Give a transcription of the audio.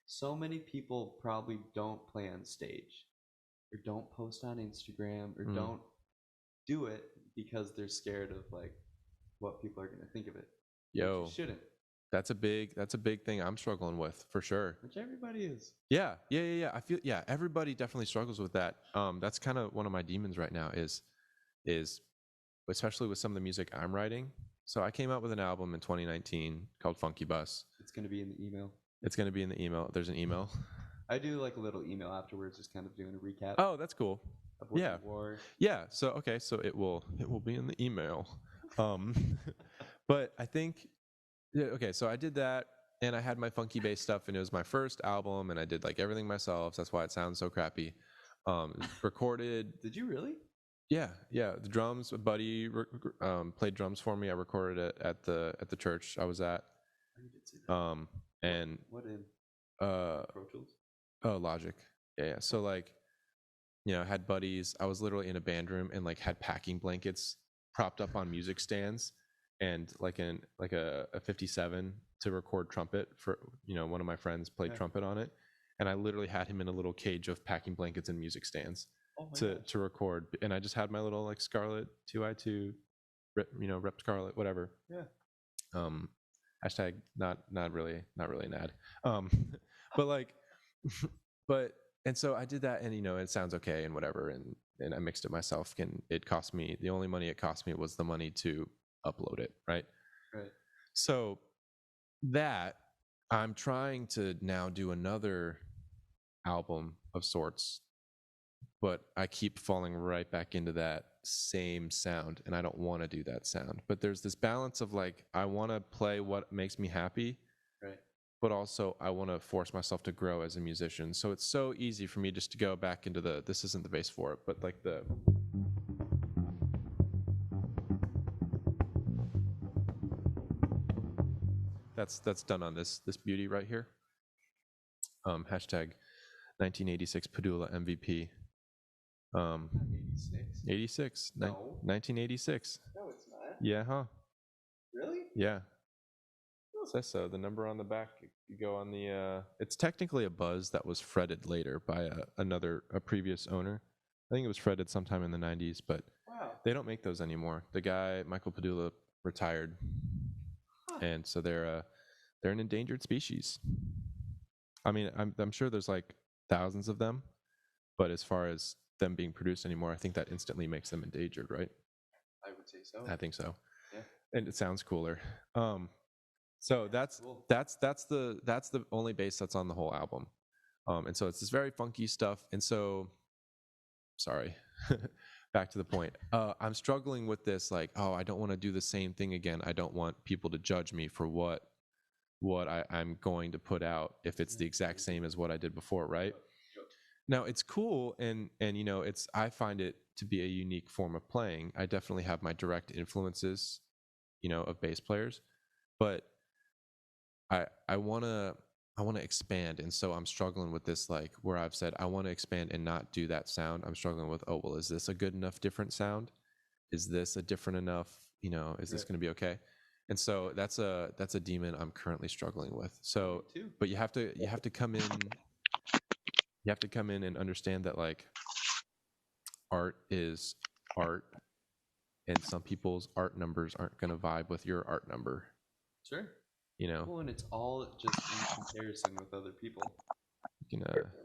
so many people probably don't play on stage or don't post on Instagram or don't do it because they're scared of like what people are going to think of it. Yo, which you shouldn't. That's a big thing I'm struggling with for sure. Which everybody is. Yeah. I feel everybody definitely struggles with that. That's kind of one of my demons right now is especially with some of the music I'm writing. So I came out with an album in 2019 called Funky Bus. It's going to be in the email. It's going to be in the email. There's an email. I do like a little email afterwards, just kind of doing a recap. Oh, that's cool. Of what you wore. Yeah. So okay, so it will be in the email. But I think okay, so I did that and I had my funky bass stuff and it was my first album and I did like everything myself. So that's why it sounds so crappy. Recorded. Did you really? Yeah. The drums, a buddy played drums for me. I recorded it at the church I was at. You did say that. And what in? Pro Tools? Oh, Logic. Yeah. So like, I had buddies. I was literally in a band room and like had packing blankets propped up on music stands and like a 57 to record trumpet for one of my friends played trumpet on it, and I literally had him in a little cage of packing blankets and music stands to record, and I just had my little like Scarlett 2i2 rep Scarlett, whatever. Hashtag not really an ad. But like and so I did that, and it sounds okay and whatever, and I mixed it myself, and it cost me, the only money it cost me was the money to upload it, right? So that I'm trying to now do another album of sorts, but I keep falling right back into that same sound, and I don't want to do that sound. But there's this balance of like, I want to play what makes me happy, but also I want to force myself to grow as a musician. So it's so easy for me just to go back into this isn't the bass for it, but like that's done on this beauty right here. Hashtag 1986 Padula MVP. 86. No. 1986. No, it's not. Yeah, huh? Really? Yeah. It says so. The number on the back, you go on the it's technically a buzz that was fretted later by a previous owner. I think it was fretted sometime in the 90s, but they don't make those anymore. The guy, Michael Padula, retired. And so they're an endangered species. I mean, I'm sure there's like thousands of them, but as far as them being produced anymore, I think that instantly makes them endangered, right? I would say so. I think so. Yeah. And it sounds cooler. So that's cool. that's the only bass that's on the whole album. And so it's this very funky stuff. And so, sorry, back to the point. I'm struggling with this, like, I don't want to do the same thing again. I don't want people to judge me for what I'm going to put out if it's the exact same as what I did before, right? Now it's cool, and I find it to be a unique form of playing. I definitely have my direct influences, of bass players, but I want to expand, and so I'm struggling with this, like, where I've said I want to expand and not do that sound. I'm struggling with, is this a good enough different sound? Is this a different enough, is this going to be okay? And so that's a demon I'm currently struggling with. So, but you have to come in. You have to come in and understand that, like, art is art, and some people's art numbers aren't going to vibe with your art number. Sure. Well, and it's all just in comparison with other people. You can